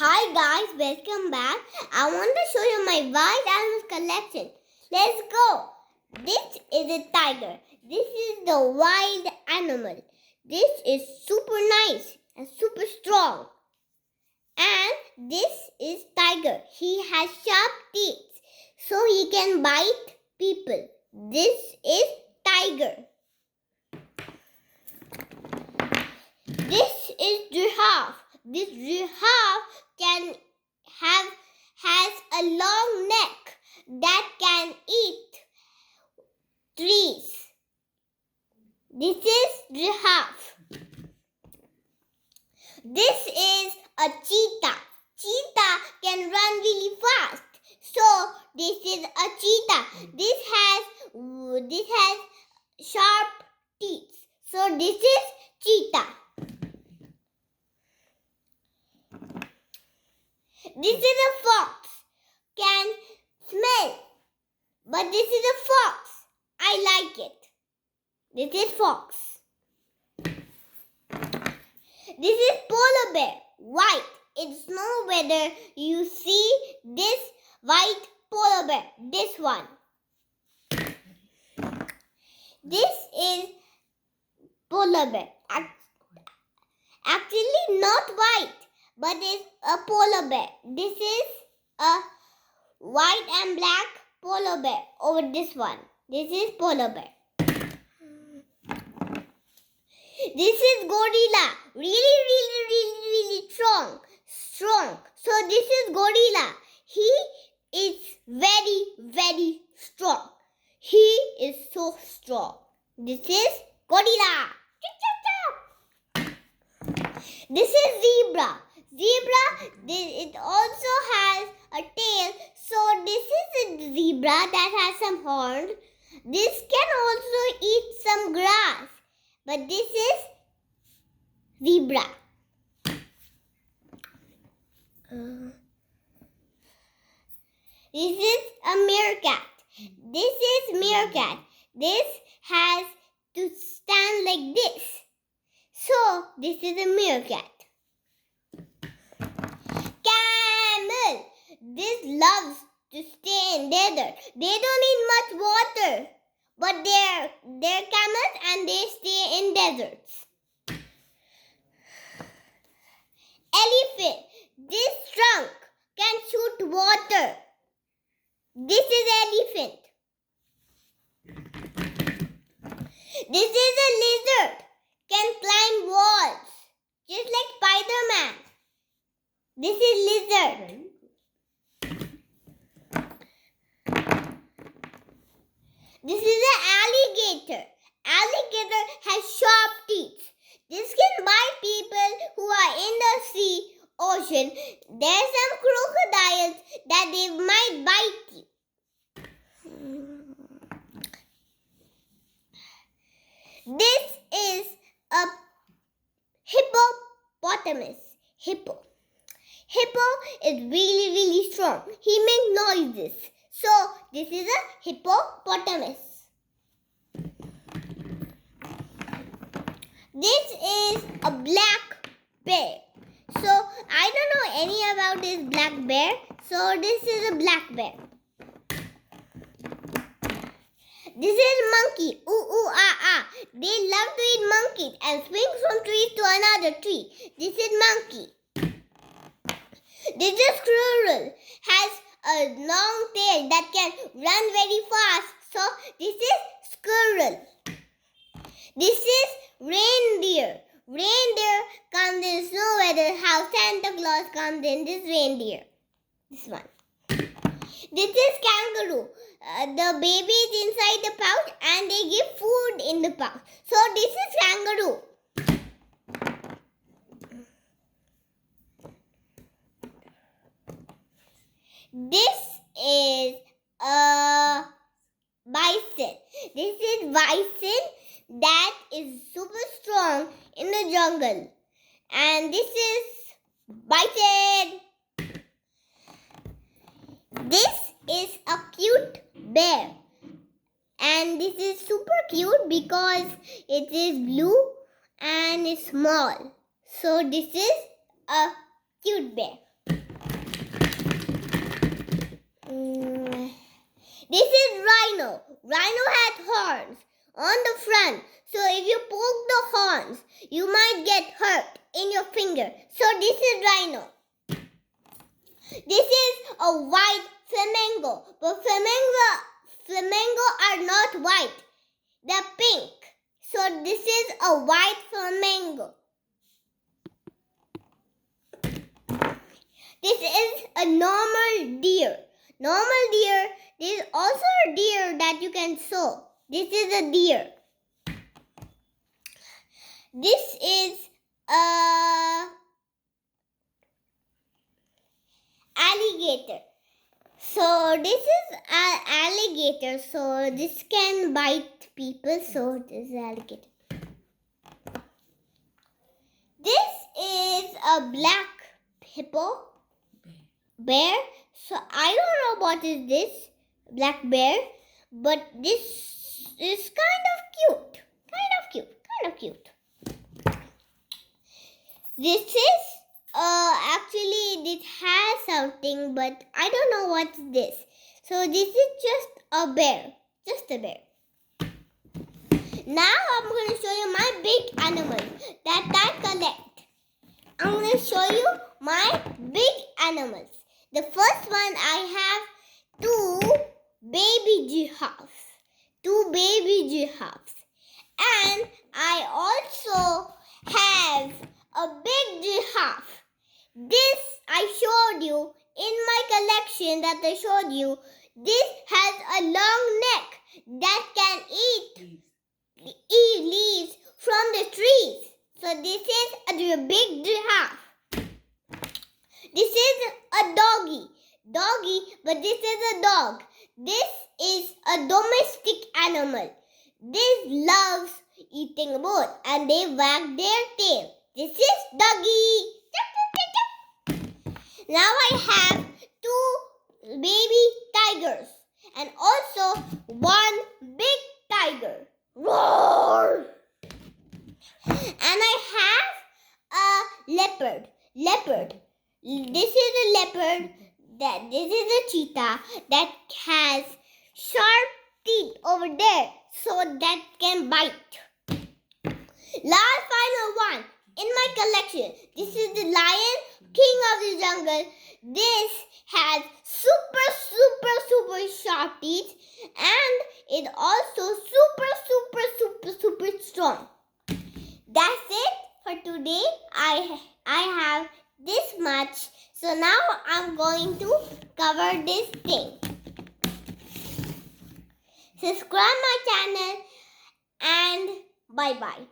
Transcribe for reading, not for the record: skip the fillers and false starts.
Hi guys, welcome back. I want to show you my wild animals collection. Let's go. This is a tiger. This is the wild animal. This is super nice and super strong. And this is tiger. He has sharp teeth so he can bite people. This is tiger. This is giraffe. This giraffe has a long neck that can eat trees. This is giraffe. This is a cheetah. Cheetah can run really fast. So this is a cheetah. This has sharp teeth. So this is cheetah. This is a fox. Can smell. But this is a fox. I like it. This is fox. This is polar bear. White. It's snow weather. You see this white polar bear. This one. This is polar bear. Actually not white, but it's a polar bear. This is a white and black polar bear over this one. This is polar bear. This is gorilla. Really strong. So this is gorilla. He is very strong. He is so strong. This is gorilla. This is zebra. It also has a tail. So this is a zebra that has some horns. This can also eat some grass. But this is zebra. This is a meerkat. This is meerkat. This has to stand like this. So this is a meerkat. Camel. This loves to stay in desert. They don't need much water. But they're camels and they stay in deserts. Elephant. This trunk can shoot water. This is elephant. This is a lizard. Can climb walls. Just like Spider-Man. This is lizard. This is an alligator. Alligator has sharp teeth. This can bite people who are in the ocean. There are some crocodiles that they might bite you. This is a hippopotamus. Hippo is really strong. He makes noises. So this is a hippopotamus. This is a black bear. So I don't know any about this black bear. So this is a black bear. This is monkey. Ooh, ah. They love to eat monkeys and swing from tree to another tree. This is monkey. This is squirrel. Has a long tail that can run very fast. So this is squirrel. This is reindeer. Reindeer comes in snow weather. How Santa Claus comes in this reindeer. This one. This is kangaroo. The baby is inside the pouch and they give food in the pouch. So this is kangaroo. This is a bison. This is bison that is super strong in the jungle. And this is bison. This is a cute bear. And this is super cute because it is blue and it's small. So this is a cute bear. rhino. Rhino had horns on the front. So if you poke the horns, you might get hurt in your finger. So this is rhino. This is a white flamingo. But flamingo are not white. They're pink. So this is a white flamingo. This is a normal deer. Normal deer. This is also a deer that you can saw. This is a deer. This is a alligator. So this is an alligator. So this can bite people. So this is alligator. This is a black hippo. Bear. So I don't know what is this black bear, but this is kind of cute. This is actually this has something, but I don't know what is this. So this is just a bear. Now I'm going to show you my big animals that I collect. I'm going to show you my big animals. The first one, I have two baby giraffes. And I also have a big giraffe. This I showed you in my collection that I showed you. This has a long neck that can eat leaves from the trees. So this is a big giraffe. This is a doggy, but this is a dog. This is a domestic animal. This loves eating wood and they wag their tail. This is doggy. Now I have two baby tigers and also one big tiger. Roar! And I have a leopard. This is a leopard. This is a cheetah that has sharp teeth over there so that can bite. Last final one in my collection. This is the lion, king of the jungle. This has super sharp teeth and it also super strong. That's it for today. I have this much. So now I'm going to cover this thing. Subscribe my channel and bye bye.